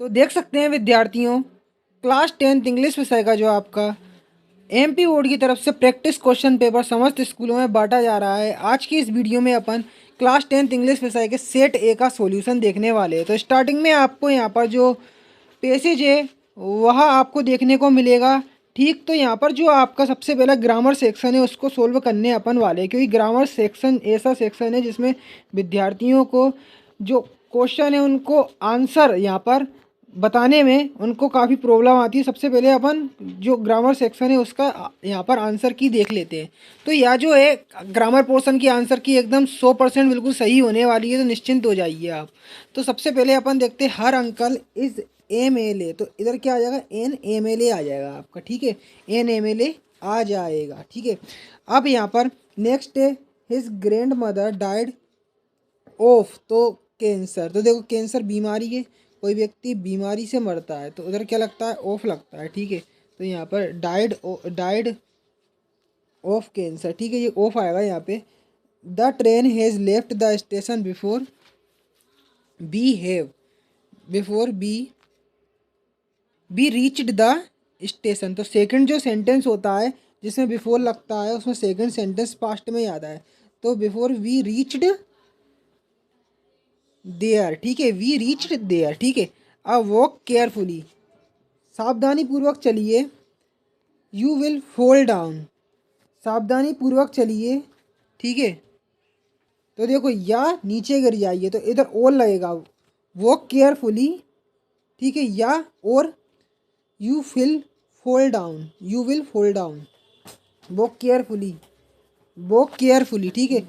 तो देख सकते हैं विद्यार्थियों, क्लास 10th इंग्लिश विषय का जो आपका एमपी बोर्ड की तरफ से प्रैक्टिस क्वेश्चन पेपर समस्त स्कूलों में बांटा जा रहा है। आज की इस वीडियो में अपन क्लास 10th इंग्लिश विषय के सेट ए का सॉल्यूशन देखने वाले हैं। तो स्टार्टिंग में आपको यहाँ पर जो पैसेज है वह आपको देखने को मिलेगा। ठीक, तो यहाँ पर जो आपका सबसे पहला ग्रामर सेक्शन है उसको सोल्व करने अपन वाले हैं, क्योंकि ग्रामर सेक्शन ऐसा सेक्शन है जिसमें विद्यार्थियों को जो क्वेश्चन है उनको आंसर यहाँ पर बताने में उनको काफ़ी प्रॉब्लम आती है। सबसे पहले अपन जो ग्रामर सेक्शन है उसका यहाँ पर आंसर की देख लेते हैं। तो यह जो है ग्रामर पोर्शन की आंसर की एकदम 100% बिल्कुल सही होने वाली है, तो निश्चिंत हो जाइए आप। तो सबसे पहले अपन देखते हैं हर अंकल इज MLA। तो इधर क्या आ जाएगा, NMLA आ जाएगा आपका। ठीक है, NMLA आ जाएगा। ठीक है, अब यहाँ पर नेक्स्ट है his grand mother died of, तो कैंसर। तो देखो कैंसर बीमारी है, कोई व्यक्ति बीमारी से मरता है तो उधर क्या लगता है, ऑफ लगता है। ठीक है, तो यहाँ पर डाइड ऑफ कैंसर। ठीक है, ये ऑफ आएगा यहाँ पे। The train has left the station before be have before be reached the station. तो सेकंड जो सेंटेंस होता है जिसमें बिफोर लगता है उसमें सेकंड सेंटेंस पास्ट में याद आए। तो बिफोर वी रीच्ड देयर। ठीक है, वी रीच्ड देयर। ठीक है, अब वॉक केयरफुली, सावधानी पूर्वक चलिए। यू विल फॉल डाउन, सावधानी पूर्वक चलिए। ठीक है, तो देखो या नीचे गिर जाइए तो इधर और लगेगा, वॉक केयरफुली। ठीक है, या और you will fall down, you will fall down, walk carefully, walk carefully. ठीक है,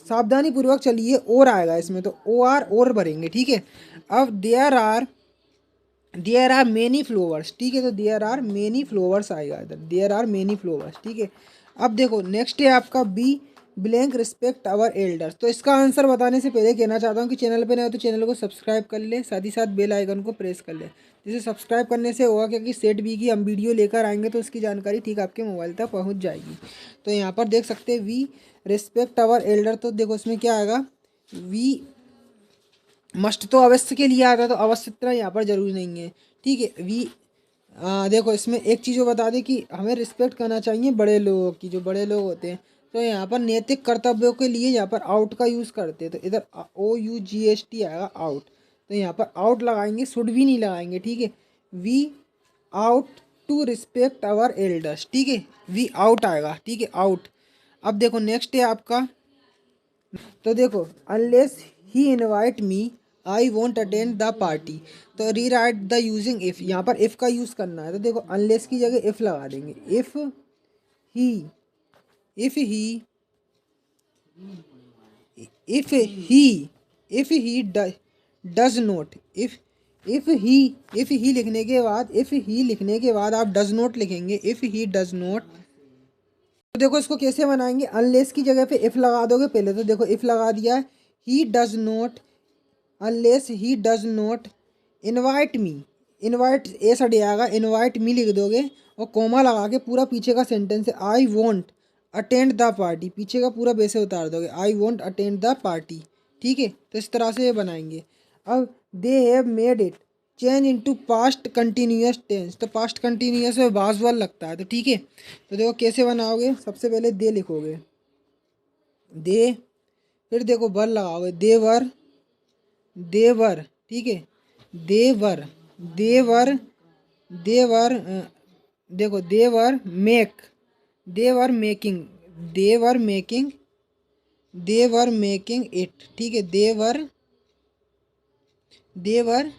सावधानी पूर्वक चलिए और आएगा इसमें तो और भरेंगे। ठीक है, अब देयर आर मेनी फ्लोवर्स। ठीक है, तो देयर आर मेनी फ्लोवर्स आएगा इधर, देयर आर मेनी फ्लोवर्स। ठीक है, अब देखो नेक्स्ट है आपका B blank respect our elders. तो इसका आंसर बताने से पहले कहना चाहता हूँ कि चैनल पे नए हो तो चैनल को सब्सक्राइब कर ले, साथ ही साथ बेल आइकन को प्रेस कर ले। जिसे सब्सक्राइब करने से होगा क्योंकि सेट बी की हम वीडियो लेकर आएंगे तो उसकी जानकारी ठीक आपके मोबाइल तक पहुँच जाएगी। तो यहाँ पर देख सकते हैं वी रिस्पेक्ट आवर एल्डर। तो देखो इसमें क्या आएगा, वी मस्ट तो अवश्य के लिए आता है, तो अवश्यता यहाँ पर जरूरी नहीं है। ठीक है, देखो इसमें एक चीज़ वो बता दें कि हमें रिस्पेक्ट करना चाहिए बड़े लोगों की, जो बड़े लोग होते हैं। तो यहाँ पर नैतिक कर्तव्यों के लिए यहाँ पर आउट का यूज़ करते हैं, तो इधर OUGHT आएगा आउट। तो यहाँ पर आउट लगाएंगे, शुड भी नहीं लगाएंगे। ठीक है, we ought to respect our elders. ठीक है, वी आउट आएगा। ठीक है, आउट। अब देखो नेक्स्ट है आपका, तो देखो unless he invite me I won't attend the party. तो री राइट द यूजिंग इफ़, यहाँ पर इफ़ का यूज़ करना है। तो देखो अनलेस की जगह इफ़ लगा देंगे। He if he if he if he does not, if he लिखने के बाद, इफ़ ही लिखने के बाद आप डज नोट लिखेंगे। इफ़ ही डज नोट, तो देखो इसको कैसे बनाएंगे, अनलेस की जगह पे इफ़ लगा दोगे पहले। तो देखो इफ़ लगा दिया है, ही does note, unless he does not invite me, invite ऐसा डे आएगा, इनवाइट मी लिख दोगे और कोमा लगा के पूरा पीछे का सेंटेंस है I want attend the party, पीछे का पूरा बेसे उतार दोगे, I want attend the party. ठीक है, तो इस तरह से ये बनाएंगे। अब they have made it change into past continuous tense. तो पास्ट कंटिन्यूअस में वाज वाल लगता है। तो ठीक है, तो देखो कैसे बनाओगे, सबसे पहले दे लिखोगे, दे, फिर देखो वर लगाओगे, देवर। ठीक है, देवर, देवर, देवर, देखो देवर मेक, देवर मेकिंग, देवर मेकिंग, देवर मेकिंग इट। ठीक है, देवर, देवर,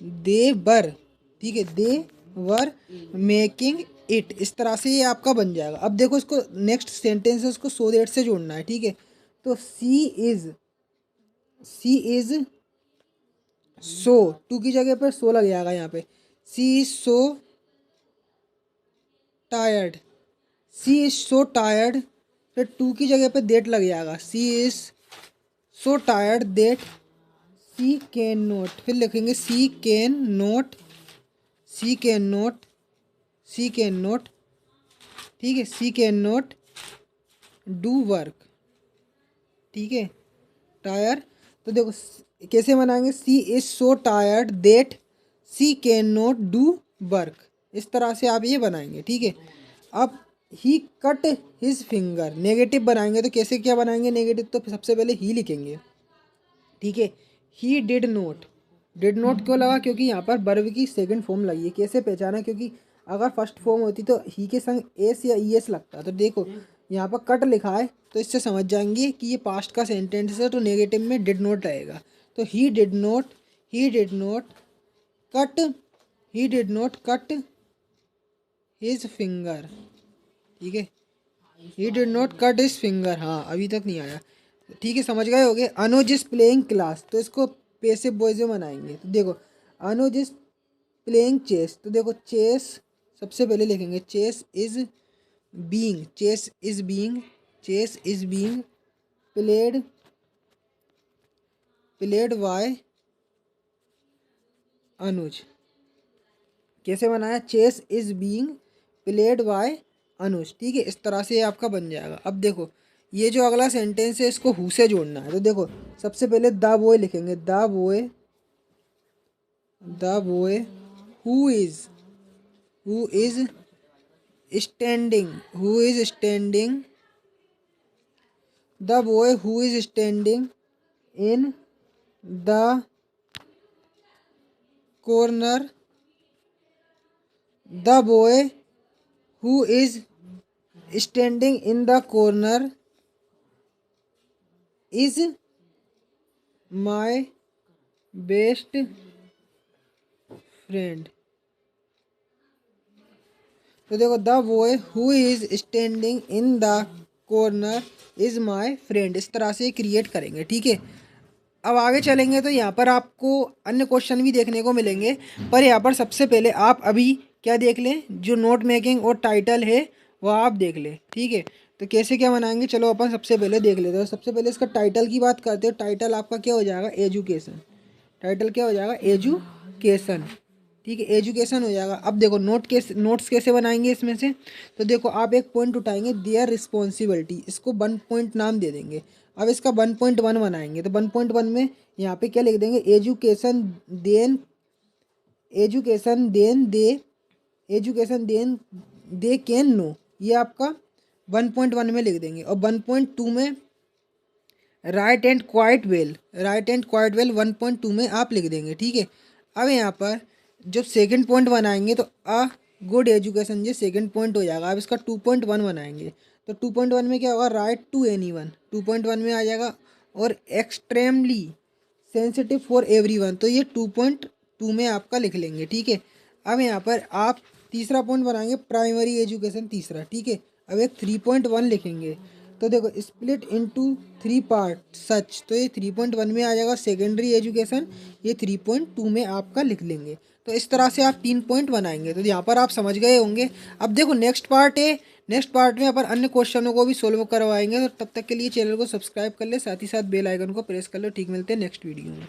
देवर। ठीक है, देवर मेकिंग इट। इस तरह से ये आपका बन जाएगा। अब देखो इसको नेक्स्ट सेंटेंस है उसको सो दैट से जोड़ना है। ठीक है, तो सी इज सो, टू की जगह पर सो लग जाएगा यहाँ पे, she is so tired, she is so tired. फिर टू की जगह पे देट लग जाएगा, she is so tired that she cannot. फिर लिखेंगे she cannot, she cannot, she cannot. ठीक है, she cannot do work. ठीक है, टायर। तो देखो कैसे बनाएंगे, she is so tired that she cannot do work. इस तरह से आप ये बनाएंगे, ठीक है। अब ही कट हिज फिंगर, नेगेटिव बनाएंगे तो कैसे क्या बनाएंगे नेगेटिव, तो सबसे पहले ही लिखेंगे, ठीक है। He did note, did note क्यों लगा, क्योंकि यहाँ पर वर्ब की सेकंड फॉर्म लगी है। कैसे पहचाना, क्योंकि अगर फर्स्ट फॉर्म होती तो ही के संग एस या ई एस लगता। तो देखो यहाँ पर कट लिखा है तो इससे समझ जाएंगे कि ये पास्ट का सेंटेंस है, तो नेगेटिव में डिड नोट रहेगा। तो he did note, he did note cut, he did note cut his finger, ठीक है। He did not cut his finger, हाँ अभी तक नहीं आया, ठीक है, समझ गए होगे। अनुज इज प्लेइंग क्लास, तो इसको पैसिव वॉइस में बनाएंगे। तो देखो अनुज इज प्लेइंग चेस, तो देखो चेस सबसे पहले लिखेंगे, chess is being, chess is being, chess is being played, played by Anuj. कैसे बनाया, chess is being played by Anuj, ठीक है। इस तरह से ये आपका बन जाएगा। अब देखो ये जो अगला सेंटेंस है इसको हु से जोड़ना है। तो देखो सबसे पहले द बॉय लिखेंगे, the boy, the boy who is standing, who is standing, the boy who is standing in the corner, the boy who is standing in the corner is my best friend. तो देखो the boy who is standing in the corner is my friend, इस तरह से create करेंगे, ठीक है। अब आगे चलेंगे तो यहाँ पर आपको अन्य क्वेश्चन भी देखने को मिलेंगे, पर यहाँ पर सबसे पहले आप अभी क्या देख लें, जो नोट मेकिंग और टाइटल है वह आप देख लें, ठीक है। तो कैसे क्या बनाएंगे, चलो अपन सबसे पहले देख लेते हैं। सबसे पहले इसका टाइटल की बात करते हो। टाइटल आपका क्या हो जाएगा, एजुकेशन, टाइटल क्या हो जाएगा, एजुकेशन, ठीक है, एजुकेशन हो जाएगा। अब देखो नोट्स कैसे बनाएंगे इसमें से, तो देखो आप एक पॉइंट उठाएंगे, देयर रिस्पॉन्सिबिलिटी, इसको 1 पॉइंट नाम दे देंगे। अब इसका 1.1 बनाएंगे, तो 1.1 में यहाँ पे क्या लिख देंगे, education then, education then they, education then they can know, ये आपका 1.1 में लिख देंगे। और 1.2 में write and quite well, write and quite well 1.2 में आप लिख देंगे, ठीक है। अब यहाँ पर जब सेकंड पॉइंट बनाएंगे तो अ गुड एजुकेशन ये सेकंड पॉइंट हो जाएगा। अब इसका 2.1 बनाएंगे, तो 2.1 में क्या होगा, राइट टू एनी वन, 2.1 में आ जाएगा। और एक्सट्रीमली सेंसिटिव फॉर एवरीवन, तो ये 2.2 में आपका लिख लेंगे, ठीक है। अब यहाँ पर आप तीसरा पॉइंट बनाएंगे, प्राइमरी एजुकेशन तीसरा, ठीक है। अब एक 3.1 लिखेंगे, तो देखो स्प्लिट इनटू 3 पार्ट सच, तो ये 3.1 में आ जाएगा सेकेंडरी एजुकेशन, ये 3.2 में आपका लिख लेंगे। तो इस तरह से आप 3 पॉइंट बनाएंगे, तो यहाँ पर आप समझ गए होंगे। अब देखो नेक्स्ट पार्ट है, नेक्स्ट पार्ट में अपन अन्य क्वेश्चनों को भी सोल्व करवाएंगे। तो तब तक के लिए चैनल को सब्सक्राइब कर ले, साथ ही साथ बेल आइकन को प्रेस कर लो, ठीक। मिलते हैं नेक्स्ट वीडियो में।